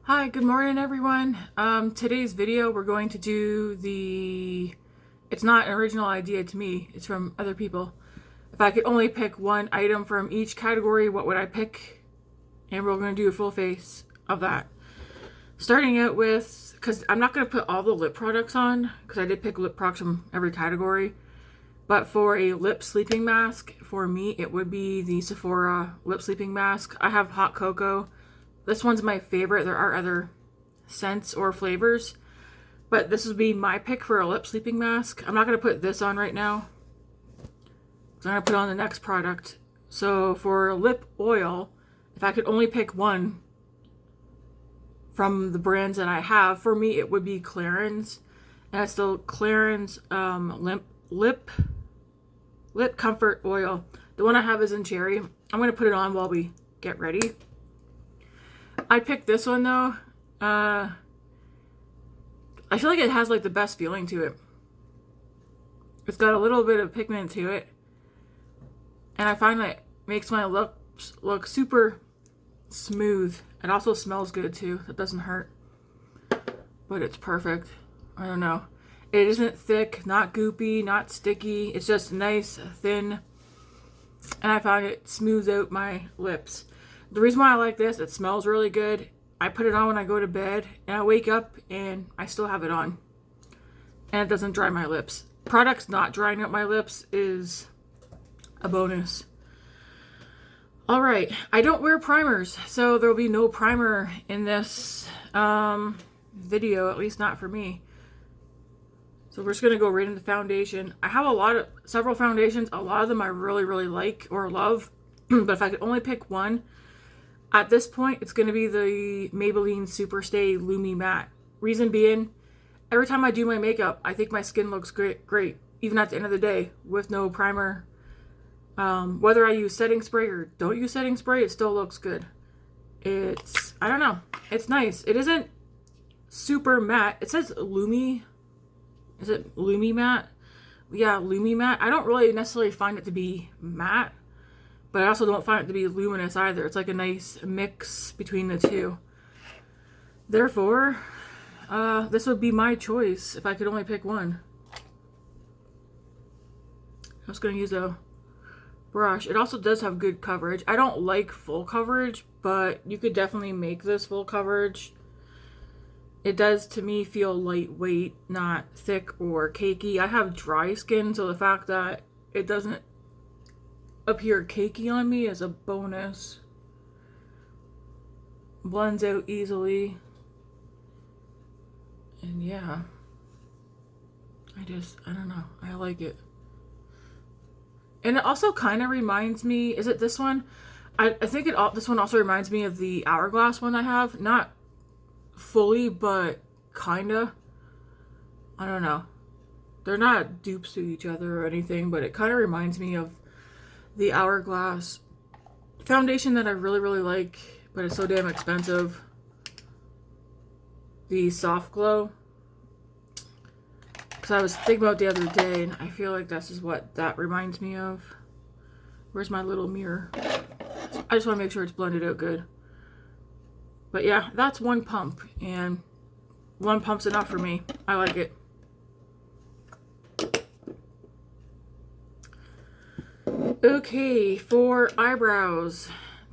Hi, good morning everyone. Today's video we're going to do it's not an original idea to me, it's from other people. If I could only pick one item from each category, what would I pick? And we're going to do a full face of that. Starting out with, because I'm not going to put all the lip products on, because I did pick lip products from every category. But for a lip sleeping mask, for me it would be the Sephora Lip Sleeping Mask. I have Hot Cocoa. This one's my favorite. There are other scents or flavors, but this would be my pick for a lip sleeping mask. I'm not going to put this on right now, so I'm going to put on the next product. So for lip oil, if I could only pick one from the brands that I have, for me it would be Clarins. And it's the Clarins lip comfort oil. The one I have is in cherry. I'm going to put it on while we get ready. I picked this one though. I feel like it has like the best feeling to it. It's got a little bit of pigment to it, and I find that it makes my lips look super smooth. It also smells good too. It doesn't hurt, but it's perfect. I don't know. It isn't thick, not goopy, not sticky. It's just nice, thin, and I find it smooths out my lips. The reason why I like this, it smells really good. I put it on when I go to bed, and I wake up and I still have it on. And it doesn't dry my lips. Products not drying up my lips is a bonus. Alright, I don't wear primers, so there will be no primer in this video, at least not for me. So we're just going to go right into foundation. I have several foundations. A lot of them I really like or love. But if I could only pick one, at this point, it's going to be the Maybelline Superstay Lumi Matte. Reason being, every time I do my makeup, I think my skin looks great, even at the end of the day, with no primer. Whether I use setting spray or don't use setting spray, it still looks good. I don't know, it's nice. It isn't super matte. It says Lumi. Is it Lumi Matte? Yeah, Lumi Matte. I don't really necessarily find it to be matte, but I also don't find it to be luminous either. It's like a nice mix between the two. Therefore, this would be my choice if I could only pick one. I'm just going to use a brush. It also does have good coverage. I don't like full coverage, but you could definitely make this full coverage. It does, to me, feel lightweight, not thick or cakey. I have dry skin, so the fact that it doesn't appear cakey on me is a bonus. Blends out easily. And yeah, I don't know, I like it. And it also kind of reminds me, is it this one? I think this one also reminds me of the Hourglass one I have. Not fully, but kinda. I don't know. They're not dupes to each other or anything, but it kind of reminds me of the Hourglass foundation that I really like, but it's so damn expensive. The Soft Glow. Because I was thinking about it the other day, and I feel like this is what that reminds me of. Where's my little mirror? I just want to make sure it's blended out good. But yeah, that's one pump, and one pump's enough for me. I like it. Okay, for eyebrows,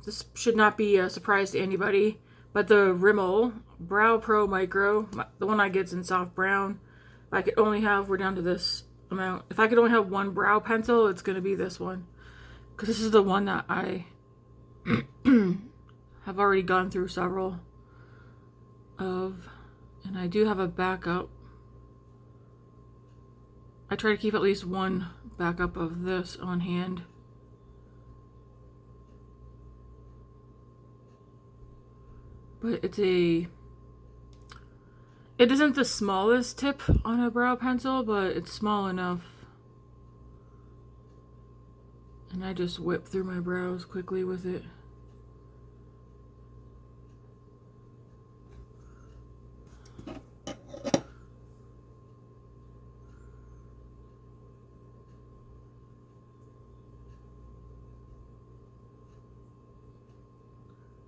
this should not be a surprise to anybody, but the Rimmel Brow Pro Micro, the one I get's in soft brown. If I could only have, we're down to this amount. If I could only have one brow pencil, it's going to be this one. Because this is the one that I have already gone through several of. And I do have a backup. I try to keep at least one backup of this on hand. But it isn't the smallest tip on a brow pencil, but it's small enough. And I just whip through my brows quickly with it.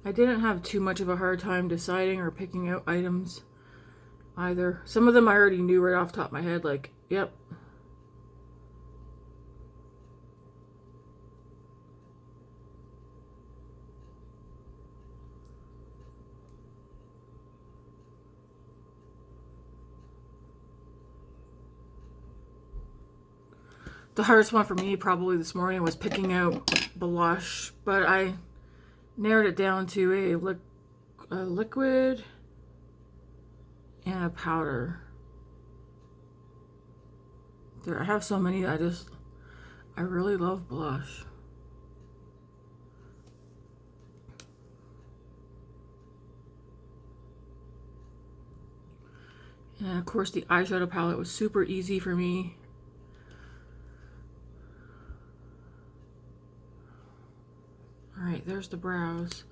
I didn't have too much of a hard time deciding or picking out items either. Some of them I already knew right off the top of my head, like, yep. The hardest one for me probably this morning was picking out blush, but I narrowed it down to a liquid and a powder. I have so many, I really love blush. And of course the eyeshadow palette was super easy for me. Alright, there's the brows.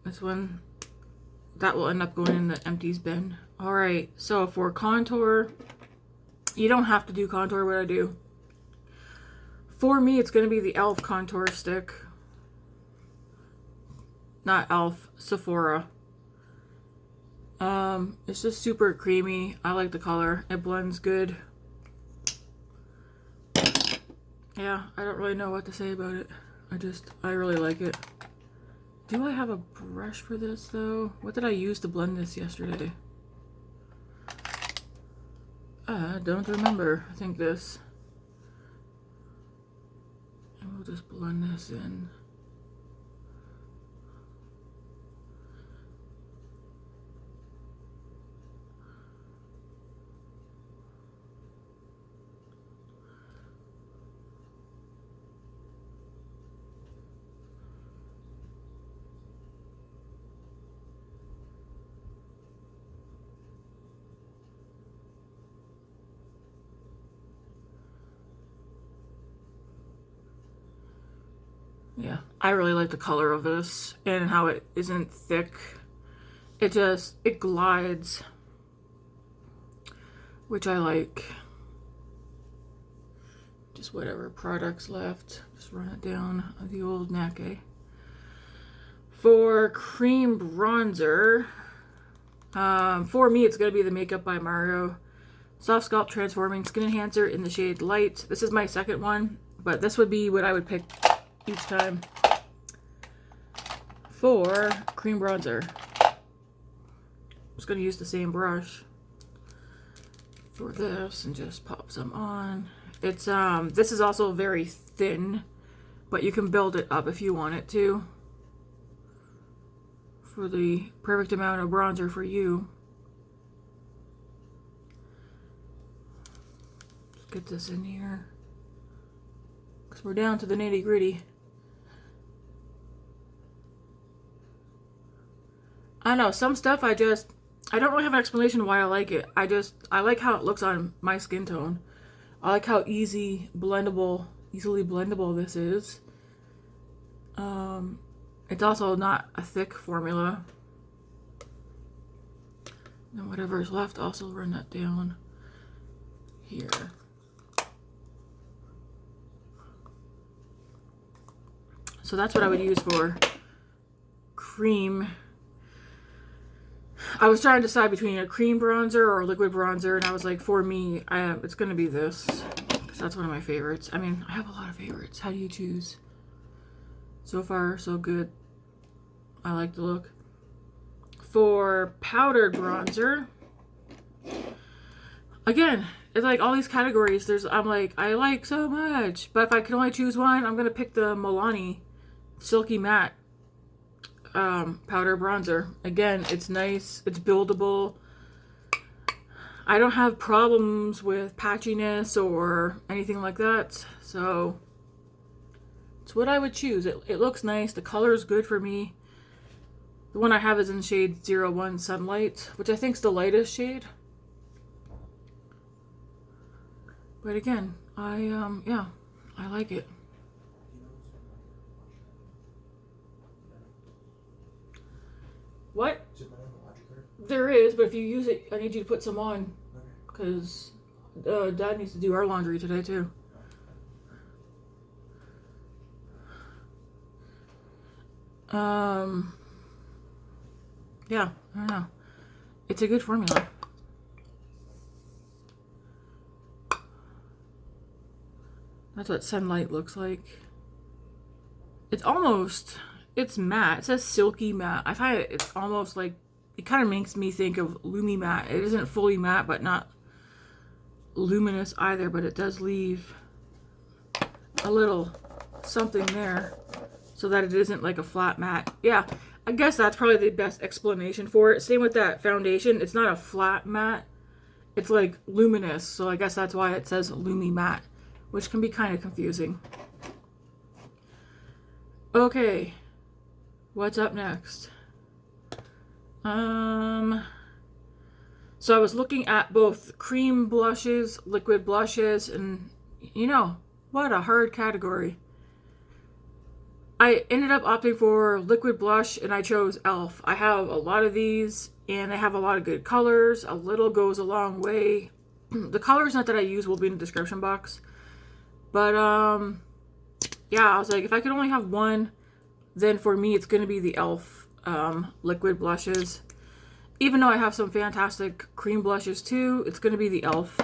This one, that will end up going in the empties bin. Alright, so for contour, you don't have to do contour what I do. For me, it's going to be the e.l.f. contour stick. Not e.l.f., Sephora. It's just super creamy. I like the color. It blends good. Yeah, I don't really know what to say about it. I really like it. Do I have a brush for this though? What did I use to blend this yesterday? I don't remember. I think this. And we'll just blend this in. Yeah, I really like the color of this and how it isn't thick. It glides, which I like. Just whatever products left, just run it down the old Nake. For cream bronzer, for me it's going to be the Makeup by Mario Softsculpt Transforming Skin Enhancer in the shade Light. This is my second one, but this would be what I would pick each time for cream bronzer. I'm just going to use the same brush for this and just pop some on. It's this is also very thin, but you can build it up if you want it to for the perfect amount of bronzer for you. Let's get this in here because we're down to the nitty-gritty. I don't know, some stuff I don't really have an explanation why I like it. I like how it looks on my skin tone. I like how easily blendable this is. It's also not a thick formula. And whatever is left, also run that down here. So that's what I would use for cream. I was trying to decide between a cream bronzer or a liquid bronzer, and I was like, for me, it's going to be this, because that's one of my favorites. I mean, I have a lot of favorites. How do you choose? So far, so good. I like the look. For powdered bronzer, again, it's like all these categories. I'm like, I like so much, but if I could only choose one, I'm going to pick the Milani Silky Matte powder bronzer. Again, it's nice, it's buildable. I don't have problems with patchiness or anything like that, so it's what I would choose. It looks nice, the color is good for me. The one I have is in shade 01 Sunlight, which I think is the lightest shade. But again, yeah, I like it. What? There is, but if you use it, I need you to put some on. Because Dad needs to do our laundry today, too. Yeah, I don't know. It's a good formula. That's what sunlight looks like. It's matte. It says silky matte. I find it's almost like, it kind of makes me think of Lumi matte. It isn't fully matte, but not luminous either, but it does leave a little something there so that it isn't like a flat matte. Yeah, I guess that's probably the best explanation for it. Same with that foundation. It's not a flat matte. It's like luminous, so I guess that's why it says Lumi matte, which can be kind of confusing. Okay, what's up next? So I was looking at both cream blushes, liquid blushes, and you know, what a hard category. I ended up opting for liquid blush and I chose e.l.f. I have a lot of these and they have a lot of good colors. A little goes a long way. The colors that I use will be in the description box. But yeah, I was like, if I could only have one, then for me it's going to be the e.l.f. Liquid blushes. Even though I have some fantastic cream blushes too, it's going to be the e.l.f.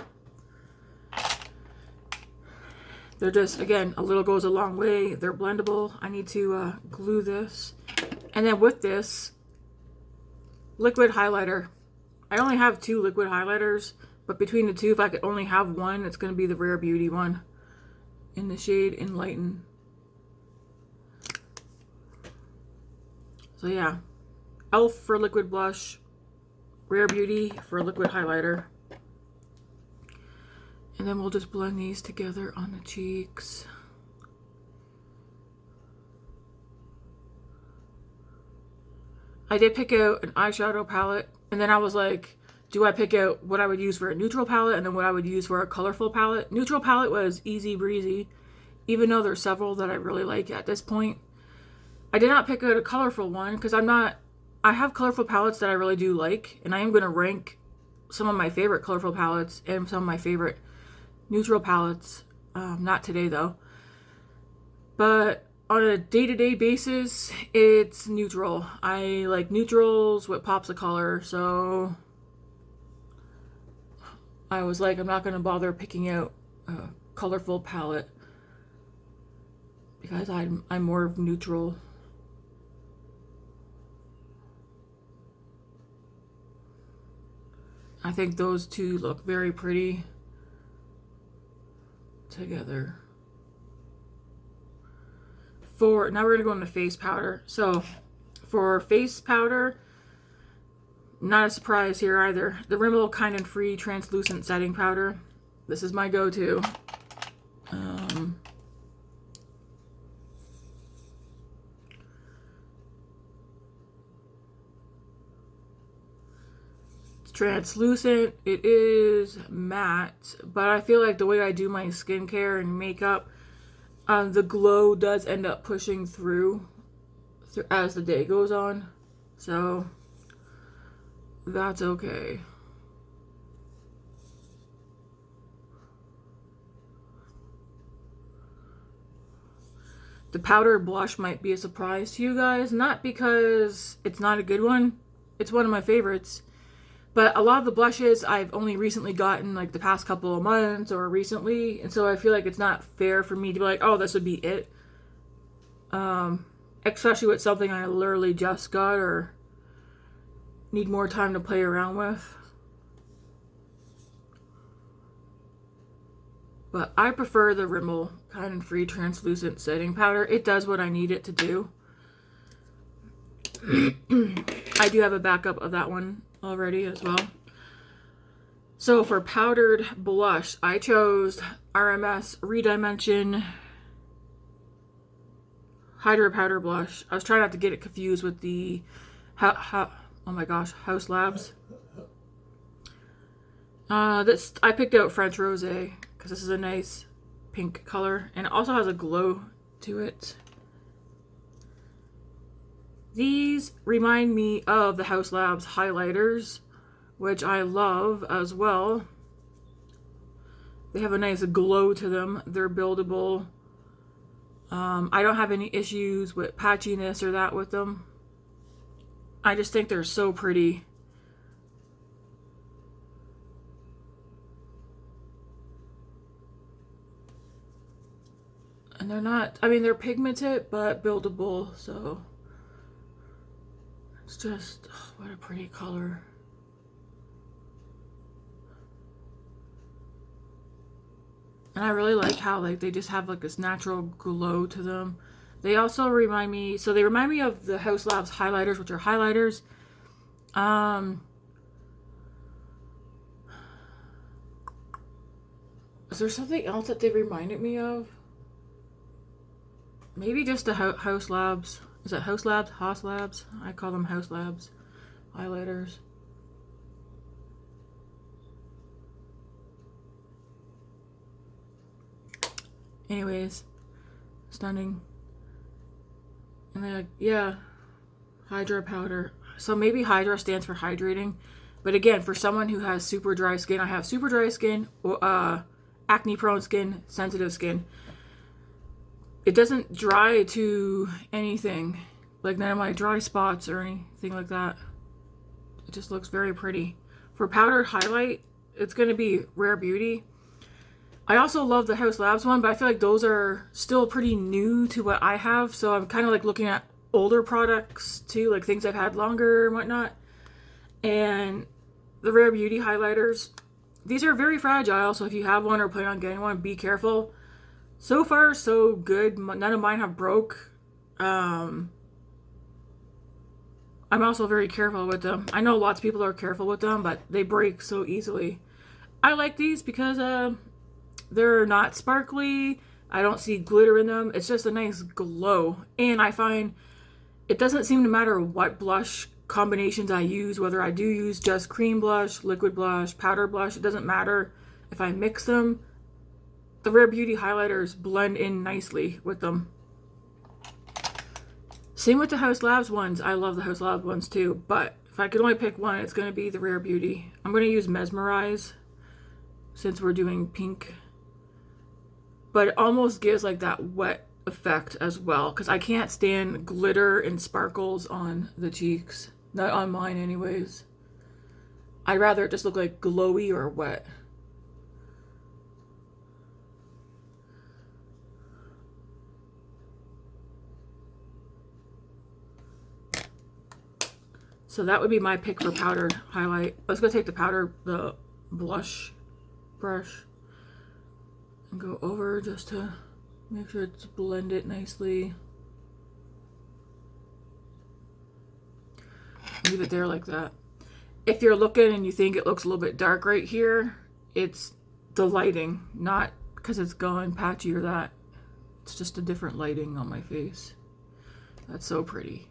They're just, again, a little goes a long way. They're blendable. I need to glue this. And then with this, liquid highlighter. I only have 2 liquid highlighters, but between the 2, if I could only have one, it's going to be the Rare Beauty one in the shade Enlighten. So yeah, e.l.f. for liquid blush, Rare Beauty for liquid highlighter. And then we'll just blend these together on the cheeks. I did pick out an eyeshadow palette, and then I was like, do I pick out what I would use for a neutral palette and then what I would use for a colorful palette? Neutral palette was easy breezy, even though there's several that I really like at this point. I did not pick out a colorful one because I have colorful palettes that I really do like, and I am going to rank some of my favorite colorful palettes and some of my favorite neutral palettes. Not today though. But on a day-to-day basis, it's neutral. I like neutrals, what pops of color, so I was like, I'm not going to bother picking out a colorful palette because I'm more of neutral. I think those two look very pretty together. Now we're going to go into face powder. So for face powder, not a surprise here either. The Rimmel Kind and Free Translucent Setting Powder. This is my go-to. It's translucent. It is matte, but I feel like the way I do my skincare and makeup, the glow does end up pushing through as the day goes on, so that's okay. The powder blush might be a surprise to you guys, not because it's not a good one, it's one of my favorites, but a lot of the blushes I've only recently gotten, like the past couple of months or recently, and so I feel like it's not fair for me to be like, oh, this would be it. Especially with something I literally just got or need more time to play around with. But I prefer the Rimmel Kind and Free Translucent Setting Powder. It does what I need it to do. I do have a backup of that one already as well. So for powdered blush, I chose RMS ReDimension Hydra Powder Blush. I was trying not to get it confused with the oh my gosh, House Labs. I picked out French Rosé because this is a nice pink color and it also has a glow to it. These remind me of the House Labs highlighters, which I love as well. They have a nice glow to them. They're buildable. I don't have any issues with patchiness or that with them. I just think they're so pretty. And they're not, I mean, they're pigmented, but buildable, so it's just, oh, what a pretty color. And I really like how like they just have like this natural glow to them. They also remind me, so they remind me of the Haus Labs highlighters, which are highlighters. Is there something else that they reminded me of? Maybe just the Haus Labs. Is it Haus Labs? Haus Labs? I call them Haus Labs highlighters. Anyways, stunning. And they're like, yeah, Hydra powder. So maybe Hydra stands for hydrating. But again, for someone who has super dry skin, I have super dry skin, acne prone skin, sensitive skin. It doesn't dry to anything, like none of my dry spots or anything like that. It just looks very pretty. For powdered highlight, it's going to be Rare Beauty. I also love the Haus Labs one, but I feel like those are still pretty new to what I have. So I'm kind of like looking at older products too, like things I've had longer and whatnot. And the Rare Beauty highlighters, these are very fragile. So if you have one or plan on getting one, be careful. So far, so good. None of mine have broke. I'm also very careful with them. I know lots of people are careful with them, but they break so easily. I like these because they're not sparkly. I don't see glitter in them. It's just a nice glow. And I find it doesn't seem to matter what blush combinations I use, whether I do use just cream blush, liquid blush, powder blush. It doesn't matter if I mix them. The Rare Beauty highlighters blend in nicely with them. Same with the Haus Labs ones. I love the Haus Labs ones too, but if I could only pick one, it's going to be the Rare Beauty. I'm going to use Mesmerize since we're doing pink. But it almost gives like that wet effect as well, because I can't stand glitter and sparkles on the cheeks. Not on mine anyways. I'd rather it just look like glowy or wet. So that would be my pick for powder highlight. Let's go take the blush brush and go over just to make sure it's blended nicely. Leave it there like that. If you're looking and you think it looks a little bit dark right here, it's the lighting, not because it's gone patchy or that. It's just a different lighting on my face. That's so pretty.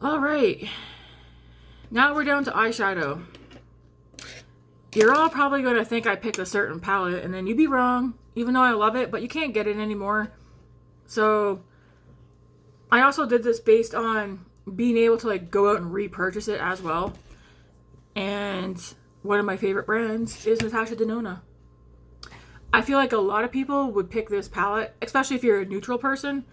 All right, now we're down to eyeshadow. You're all probably going to think I picked a certain palette, and then you'd be wrong, even though I love it, but you can't get it anymore. So I also did this based on being able to like go out and repurchase it as well. And one of my favorite brands is Natasha Denona. I feel like a lot of people would pick this palette, especially if you're a neutral person.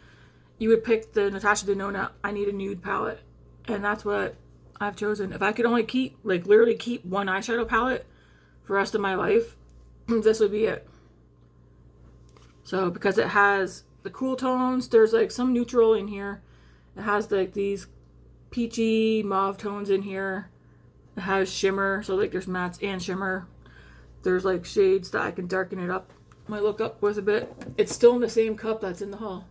You would pick the Natasha Denona I Need a Nude palette. And that's what I've chosen. If I could only keep, like literally keep one eyeshadow palette for the rest of my life, this would be it. So because it has the cool tones, there's like some neutral in here. It has like these peachy mauve tones in here. It has shimmer, so like there's mattes and shimmer. There's like shades that I can darken it up, my look up with a bit. It's still in the same cup that's in the haul.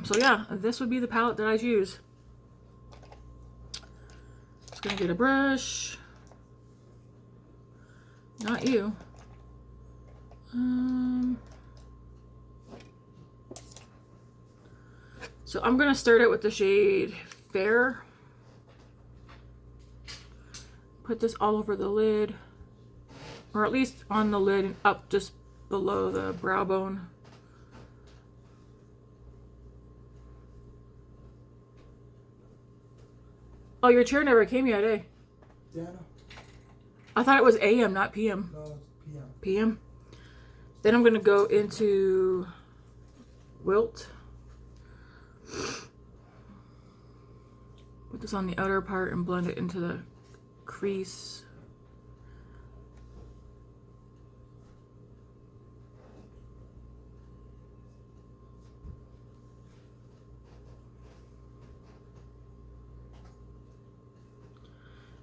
So yeah, this would be the palette that I choose. Just gonna get a brush. Not you. So I'm gonna start it with the shade Fair. Put this all over the lid, or at least on the lid and up just below the brow bone. Oh, your chair never came yet, eh? Yeah, I know. I thought it was AM, not PM. No, it's PM. PM? Then I'm going to go into Wilt. Put this on the outer part and blend it into the crease.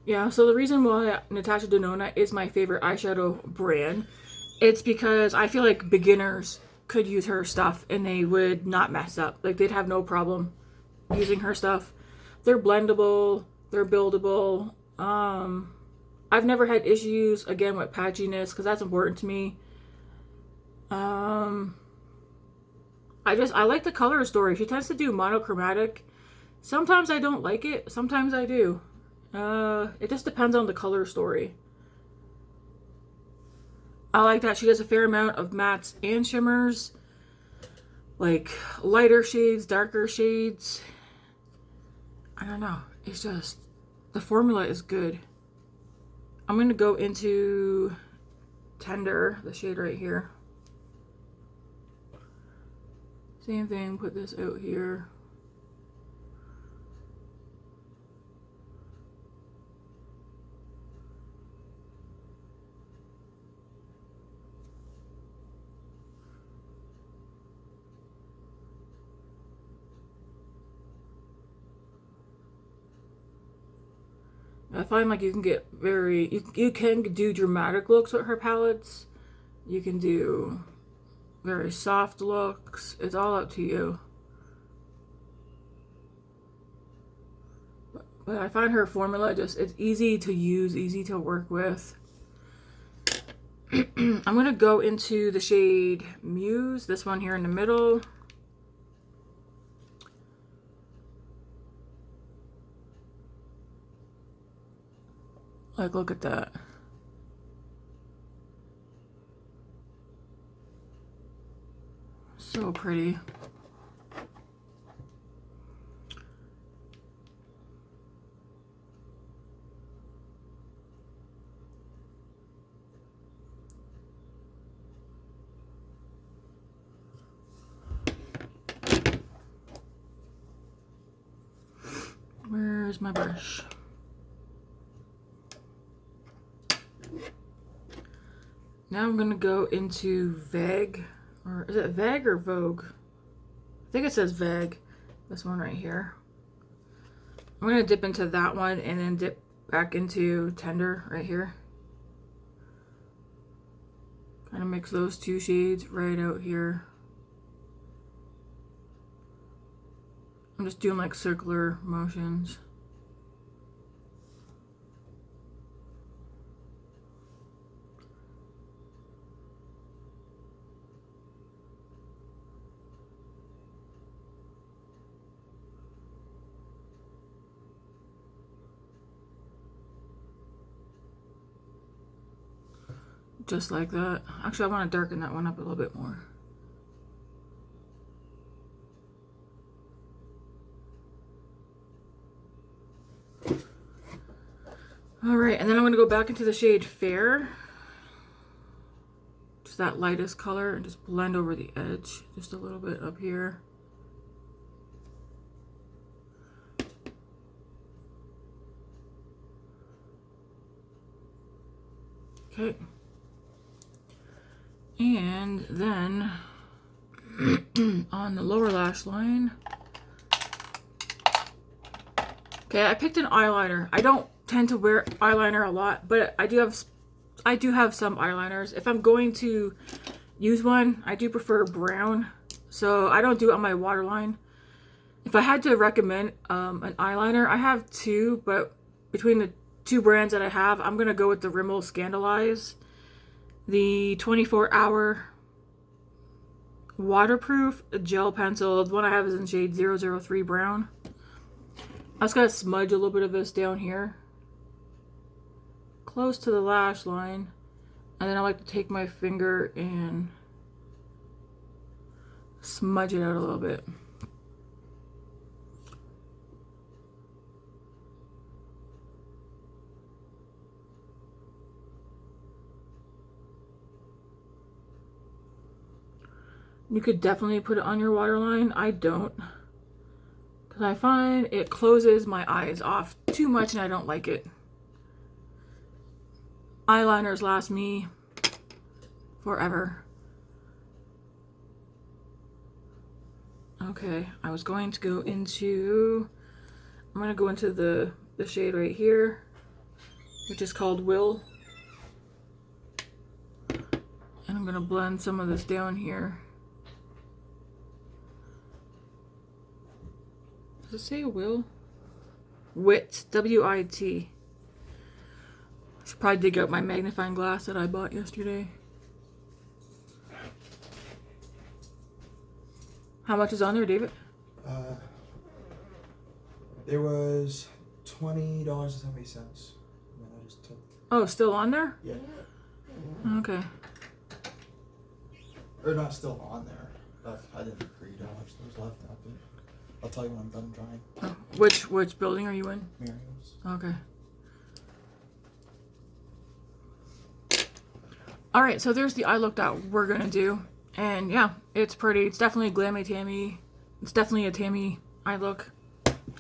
Yeah, so the reason why Natasha Denona is my favorite eyeshadow brand, it's because I feel like beginners could use her stuff and they would not mess up. Like, they'd have no problem using her stuff. They're blendable, they're buildable. I've never had issues, again, with patchiness, because that's important to me. I like the color story. She tends to do monochromatic. Sometimes I don't like it, sometimes I do. It just depends on the color story. I like that she does a fair amount of mattes and shimmers, like lighter shades, darker shades. I don't know, it's just, the formula is good. I'm going to go into Tender, the shade right here. Same thing, put this out here. I find like you can get you can do dramatic looks with her palettes. You can do very soft looks. It's all up to you. But I find her formula just, it's easy to use, easy to work with. I'm going to go into the shade Muse, this one here in the middle. Like, look at that. So pretty. Where's my brush? Now I'm going to go into Vague, or is it Vague or Vogue? I think it says Vague, this one right here. I'm going to dip into that one and then dip back into Tender right here. Kind of mix those two shades right out here. I'm just doing like circular motions. Just like that. Actually, I want to darken that one up a little bit more. Alright, and then I'm going to go back into the shade Fair. Just that lightest color, and just blend over the edge just a little bit up here. Okay. And then on the lower lash line. Okay, I picked an eyeliner. I don't tend to wear eyeliner a lot, but I do have some eyeliners. If I'm going to use one, I do prefer brown, so I don't do it on my waterline. If I had to recommend an eyeliner, I have two, but between the two brands that I have, I'm gonna go with the Rimmel Scandalize, the 24-hour waterproof gel pencil. The one I have is in shade 003 Brown. I just gotta smudge a little bit of this down here, close to the lash line, and then I like to take my finger and smudge it out a little bit. You could definitely put it on your waterline. I don't. Because I find it closes my eyes off too much and I don't like it. Eyeliners last me forever. Okay, I was going to go into... I'm going to go into the shade right here, which is called Will. And I'm going to blend some of this down here. Does it say Will? Wit. W-I-T. I should probably dig out my magnifying glass that I bought yesterday. How much is on there, David? There was $20.70. And I just took... Oh, still on there? Yeah. Okay. Or not still on there. I didn't read how much there was left out there. I'll tell you when I'm done drying. Oh, which building are you in? Miriam's. Okay. Alright, so there's the eye look that we're gonna do. And yeah, it's pretty. It's definitely a glammy tammy. It's definitely a tammy eye look.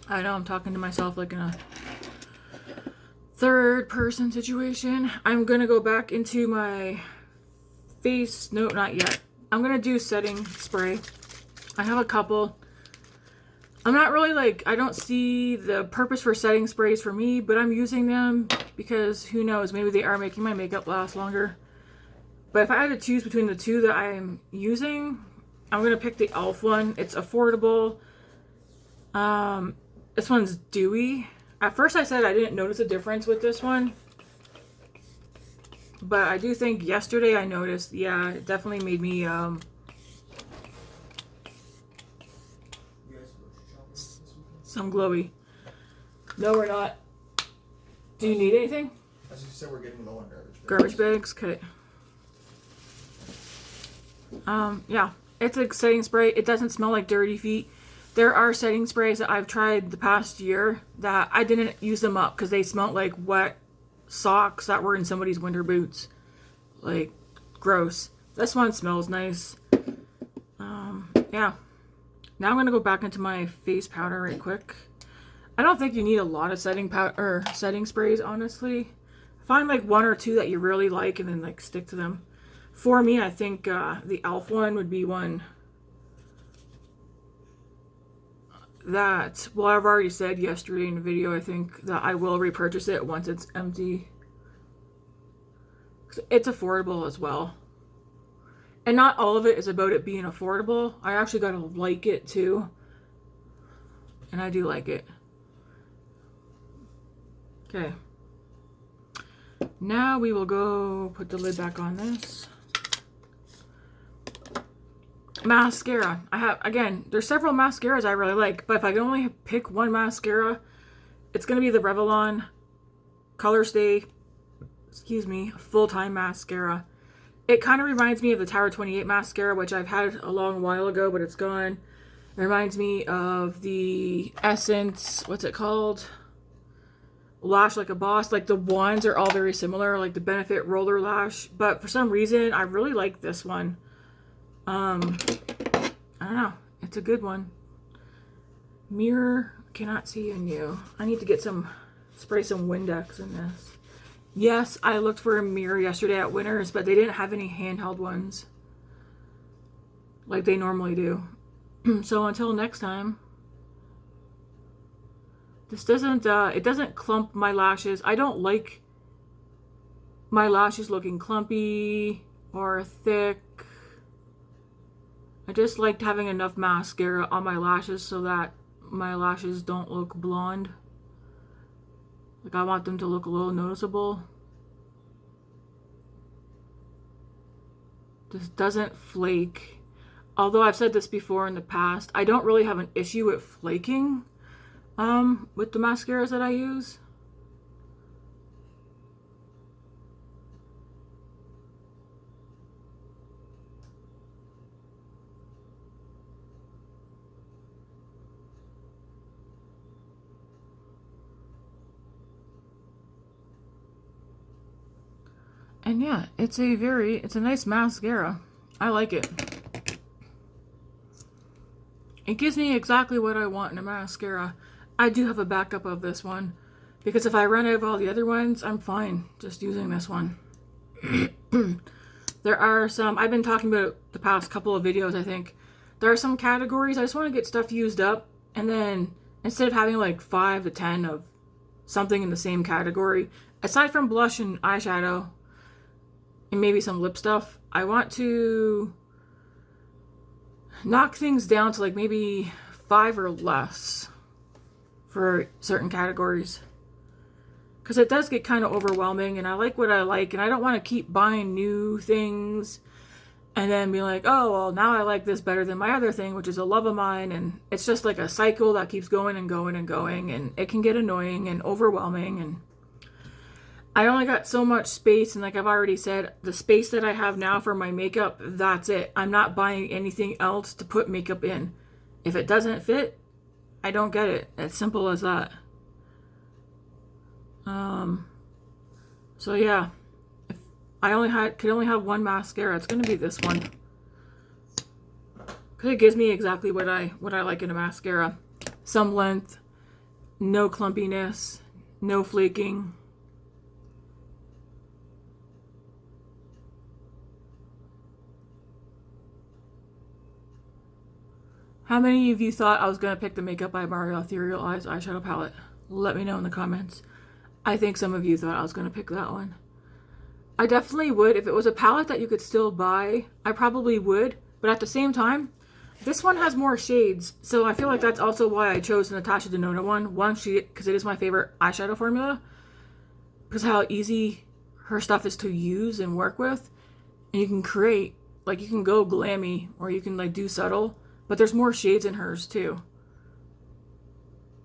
I know I'm talking to myself like in a third person situation. I'm gonna go back into my face. No, not yet. I'm gonna do setting spray. I have a couple. I'm not really like, I don't see the purpose for setting sprays for me, but I'm using them because who knows, maybe they are making my makeup last longer. But if I had to choose between the two that I'm using, I'm going to pick the e.l.f. one. It's affordable. This one's dewy. At first I said I didn't notice a difference with this one. But I do think yesterday I noticed, yeah, it definitely made me some glowy. No, we're not. Do you need anything? As you said, we're getting low on garbage bags. Garbage bags? Okay. Yeah, it's a setting spray. It doesn't smell like dirty feet. There are setting sprays that I've tried the past year that I didn't use them up because they smelled like wet socks that were in somebody's winter boots. Like, gross. This one smells nice. Yeah. Now I'm going to go back into my face powder right quick. I don't think you need a lot of setting powder or setting sprays, honestly. Find like one or two that you really like and then like stick to them. For me, I think the e.l.f. one would be one that, well, I've already said yesterday in the video, I think that I will repurchase it once it's empty. It's affordable as well. And not all of it is about it being affordable. I actually gotta like it too. And I do like it. Okay. Now we will go put the lid back on this. Mascara. I have, again, there's several mascaras I really like, but if I can only pick one mascara, it's going to be the Revelon Colorstay, excuse me, full-time mascara. It kind of reminds me of the Tower 28 mascara, which I've had a long while ago, but it's gone. It reminds me of the Essence, what's it called? Lash Like a Boss. Like the wands are all very similar, like the Benefit Roller Lash, but for some reason I really like this one. I don't know, it's a good one. Mirror, cannot see in you. I need to get some, spray some Windex in this. Yes, I looked for a mirror yesterday at Winners, but they didn't have any handheld ones like they normally do. So until next time. This doesn't, it doesn't clump my lashes. I don't like my lashes looking clumpy or thick. I just liked having enough mascara on my lashes so that my lashes don't look blonde. Like, I want them to look a little noticeable. This doesn't flake. Although I've said this before in the past, I don't really have an issue with flaking with the mascaras that I use. And yeah, it's a nice mascara. I like it. It gives me exactly what I want in a mascara. I do have a backup of this one, because if I run out of all the other ones, I'm fine just using this one. There are some, I've been talking about the past couple of videos, I think. There are some categories I just want to get stuff used up, and then instead of having like 5 to 10 of something in the same category, aside from blush and eyeshadow, and maybe some lip stuff, I want to knock things down to like maybe 5 or less for certain categories. Because it does get kind of overwhelming, and I like what I like, and I don't want to keep buying new things and then be like, oh, well, now I like this better than my other thing, which is a love of mine, and it's just like a cycle that keeps going and going and going, and it can get annoying and overwhelming, and I only got so much space, and like I've already said, the space that I have now for my makeup, that's it. I'm not buying anything else to put makeup in. If it doesn't fit, I don't get it. As simple as that. So yeah, if I could only have one mascara, it's gonna be this one. Cause it gives me exactly what I like in a mascara. Some length, no clumpiness, no flaking. How many of you thought I was gonna pick the Makeup by Mario Ethereal Eyes eyeshadow palette? Let me know in the comments. I think some of you thought I was going to pick that one. I definitely would. If it was a palette that you could still buy, I probably would. But at the same time, this one has more shades. So I feel like that's also why I chose the Natasha Denona one. One, because it is my favorite eyeshadow formula. Because how easy her stuff is to use and work with. And you can create, like you can go glammy or you can like do subtle. But there's more shades in hers too.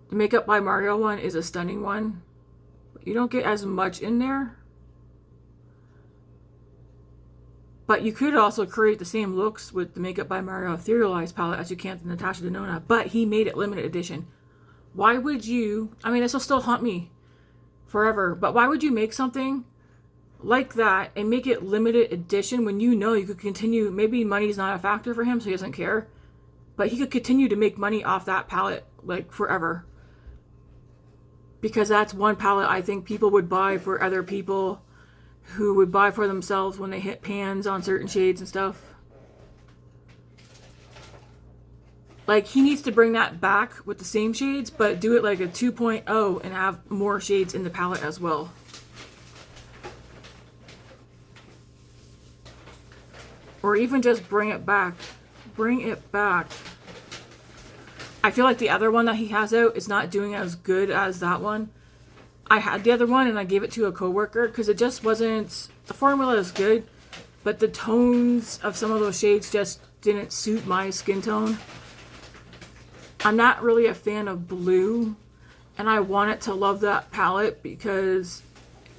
The Makeup by Mario one is a stunning one. You don't get as much in there. But you could also create the same looks with the Makeup by Mario Ethereal Eyes palette as you can with the Natasha Denona. But he made it limited edition. Why would you... I mean, this will still haunt me forever. But why would you make something like that and make it limited edition when you know you could continue... Maybe money's not a factor for him, so he doesn't care. But he could continue to make money off that palette, like, forever. Because that's one palette I think people would buy for other people who would buy for themselves when they hit pans on certain shades and stuff. Like, he needs to bring that back with the same shades, but do it like a 2.0 and have more shades in the palette as well. Or even just bring it back. Bring it back. I feel like the other one that he has out is not doing as good as that one. I had the other one and I gave it to a coworker because it just wasn't... The formula is good, but the tones of some of those shades just didn't suit my skin tone. I'm not really a fan of blue, and I wanted to love that palette because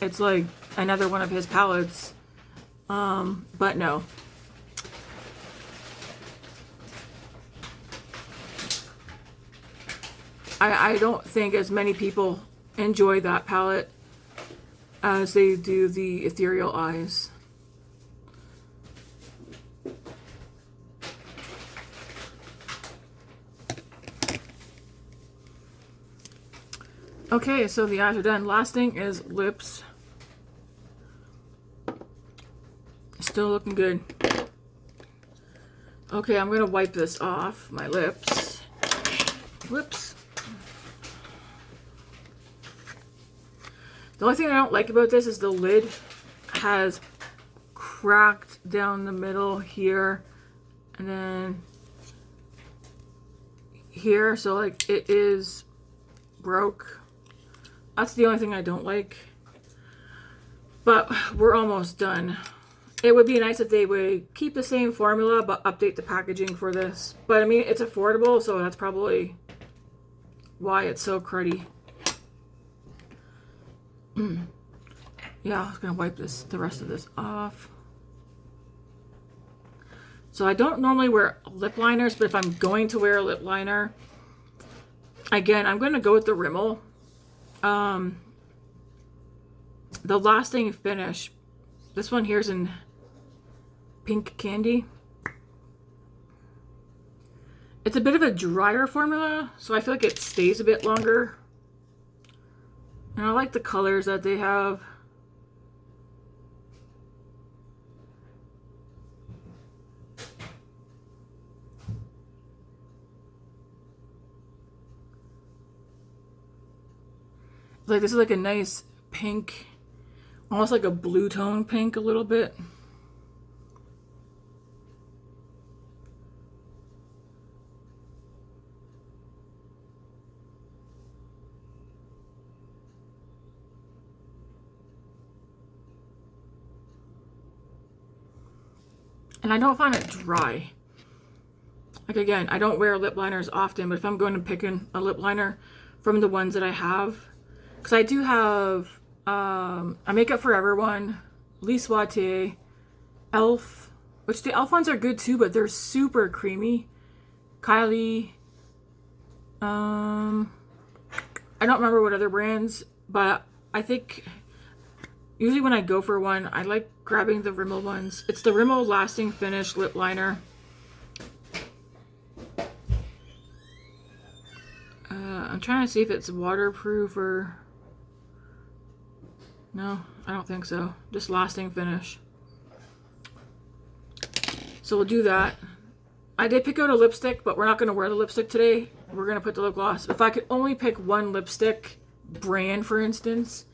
it's like another one of his palettes. But no. I don't think as many people enjoy that palette as they do the Ethereal Eyes. Okay, so the eyes are done. Last thing is lips. Still looking good. Okay, I'm gonna wipe this off my lips. Whoops. The only thing I don't like about this is the lid has cracked down the middle here and then here, so like it is broke. That's the only thing I don't like. But we're almost done. It would be nice if they would keep the same formula but update the packaging for this. But I mean, it's affordable, so that's probably why it's so cruddy. Yeah, I was gonna wipe the rest of this off. So I don't normally wear lip liners, but if I'm going to wear a lip liner, again, I'm gonna go with the Rimmel. The Lasting Finish. This one here is in Pink Candy. It's a bit of a drier formula, so I feel like it stays a bit longer. And I like the colors that they have. Like this is like a nice pink, almost like a blue tone pink a little bit. And I don't find it dry. Like again, I don't wear lip liners often, but if I'm going to pick a lip liner from the ones that I have, because I do have a Makeup Forever one, Lise Watier, Elf, which the Elf ones are good too, but they're super creamy. Kylie, I don't remember what other brands, but I think usually when I go for one, I like grabbing the Rimmel ones. It's the Rimmel Lasting Finish Lip Liner. I'm trying to see if it's waterproof or... No, I don't think so. Just Lasting Finish. So we'll do that. I did pick out a lipstick, but we're not going to wear the lipstick today. We're going to put the lip gloss. If I could only pick one lipstick brand, for instance,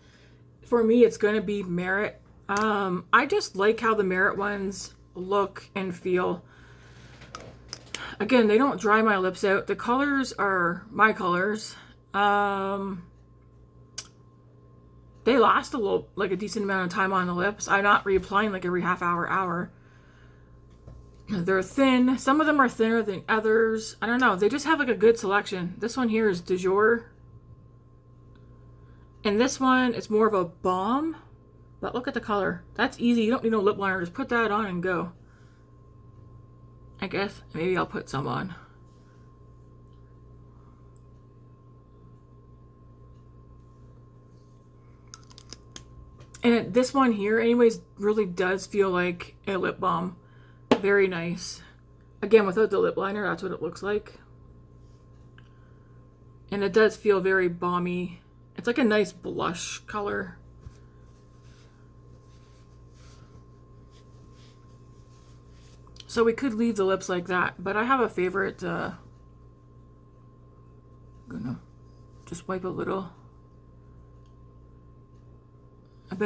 for me, it's going to be Merit. I just like how the Merit ones look and feel. Again, they don't dry my lips out. The colors are my colors. They last a decent amount of time on the lips. I'm not reapplying like every half hour. They're thin. Some of them are thinner than others. I don't know. They just have like a good selection. This one here is Jour. And this one, it's more of a balm. But look at the color. That's easy. You don't need no lip liner. Just put that on and go. I guess maybe I'll put some on. And this one here, anyways, really does feel like a lip balm. Very nice. Again, without the lip liner, that's what it looks like. And it does feel very balmy. It's like a nice blush color. So we could leave the lips like that, but I have a favorite. I'm gonna just wipe a bit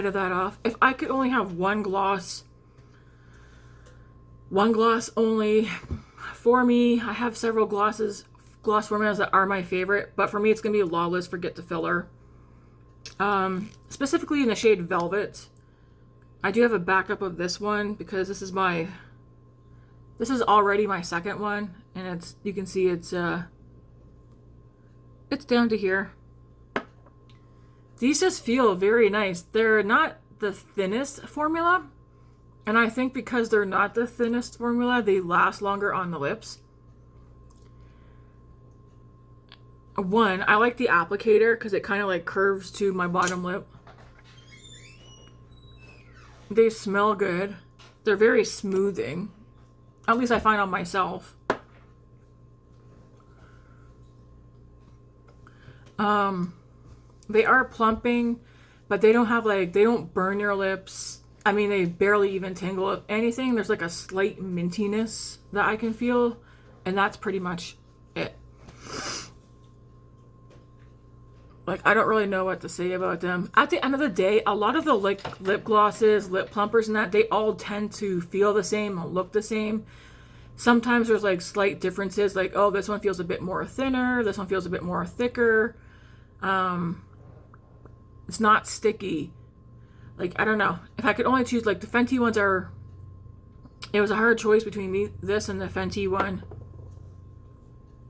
of that off. If I could only have one gloss only for me, I have several gloss formulas that are my favorite, but for me it's gonna be Lawless Forget to Filler. Specifically in the shade Velvet. I do have a backup of this one because this is already my second one, and you can see it's down to here. These just feel very nice. They're not the thinnest formula, and I think because they're not the thinnest formula, they last longer on the lips. One, I like the applicator because it kind of like curves to my bottom lip. They smell good. They're very smoothing. At least I find on myself. They are plumping, but they don't burn your lips. I mean, they barely even tingle. If anything, there's like a slight mintiness that I can feel, and that's pretty much it. Like, I don't really know what to say about them. At the end of the day, a lot of the like lip glosses, lip plumpers and that, they all tend to feel the same, look the same. Sometimes there's like slight differences, like, oh, this one feels a bit more thinner, this one feels a bit more thicker. It's not sticky. Like, I don't know. If I could only choose, like, the Fenty ones it was a hard choice between this and the Fenty one.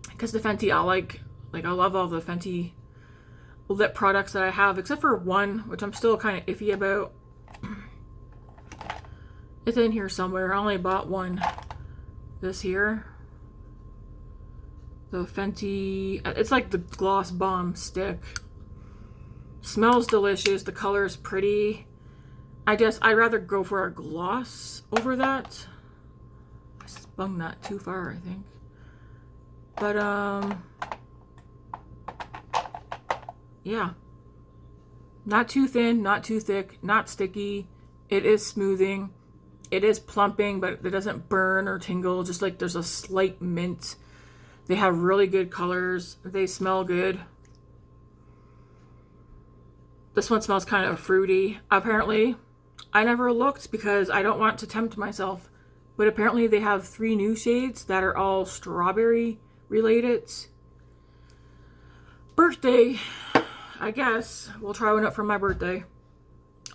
Because the Fenty, I love all the Fenty lip products that I have, except for one, which I'm still kind of iffy about. It's in here somewhere. I only bought one. This here. The Fenty, it's like the Gloss Bomb stick. Smells delicious. The color is pretty. I'd rather go for a gloss over that. I spun that too far, I think. But, yeah. Not too thin, not too thick, not sticky. It is smoothing. It is plumping, but it doesn't burn or tingle. Just like there's a slight mint. They have really good colors. They smell good. This one smells kind of fruity. Apparently, I never looked because I don't want to tempt myself. But apparently they have 3 new shades that are all strawberry related. Birthday, I guess. We'll try one up for my birthday.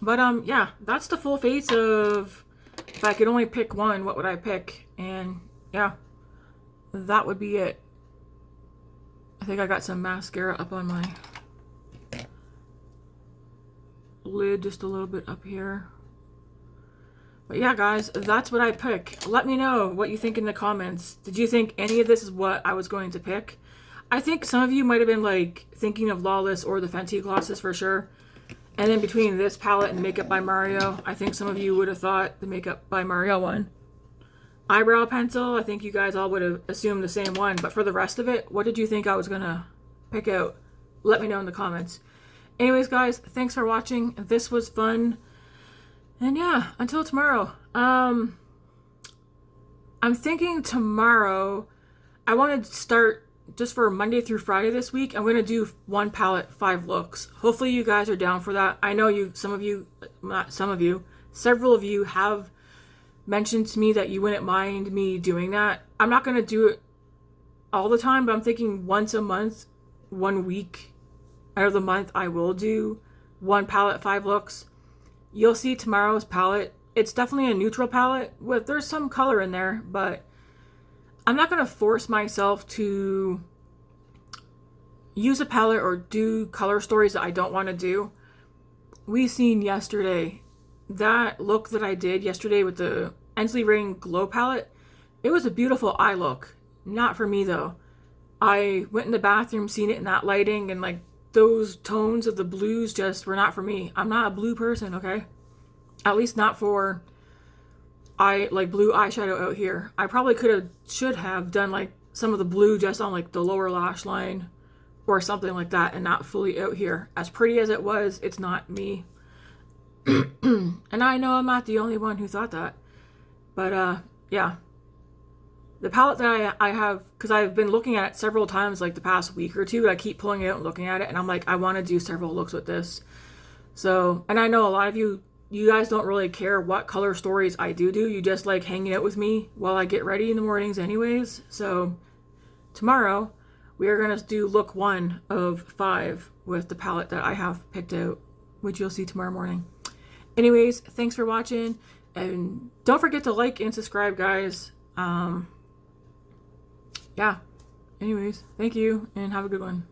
But yeah, that's the full face of, if I could only pick one, what would I pick? And yeah, that would be it. I think I got some mascara up on my lid, just a little bit up here. But yeah, guys, that's what I pick. Let me know what you think in the comments. Did you think any of this is what I was going to pick? I think some of you might have been like thinking of Lawless or the Fenty glosses for sure. And then between this palette and Makeup by Mario, I think some of you would have thought the Makeup by Mario one. Eyebrow pencil, I think you guys all would have assumed the same one. But for the rest of it, what did you think I was going to pick out? Let me know in the comments. Anyways, guys, thanks for watching. This was fun. And yeah, until tomorrow. I'm thinking tomorrow, I want to start just for Monday through Friday this week. I'm going to do 1 palette, 5 looks. Hopefully you guys are down for that. I know several of you have mentioned to me that you wouldn't mind me doing that. I'm not going to do it all the time, but I'm thinking once a month, 1 week out of the month, I will do 1 palette, 5 looks. You'll see tomorrow's palette. It's definitely a neutral palette. There's some color in there, but I'm not going to force myself to use a palette or do color stories that I don't want to do. We seen yesterday, that look that I did yesterday with the Ensley Ring Glow palette, it was a beautiful eye look. Not for me though. I went in the bathroom, seen it in that lighting, and like those tones of the blues just were not for me. I'm not a blue person, okay? At least not for blue eyeshadow out here. I probably should have done like some of the blue just on like the lower lash line or something like that, and not fully out here. As pretty as it was, it's not me. And I know I'm not the only one who thought that. But yeah. The palette that I have, because I've been looking at it several times like the past week or two, I keep pulling it out and looking at it, and I'm like, I want to do several looks with this. So, and I know a lot of you guys don't really care what color stories I do. You just like hanging out with me while I get ready in the mornings anyways. So tomorrow we are going to do look 1 of 5 with the palette that I have picked out, which you'll see tomorrow morning. Anyways, thanks for watching, and don't forget to like and subscribe, guys. Yeah. Anyways, thank you and have a good one.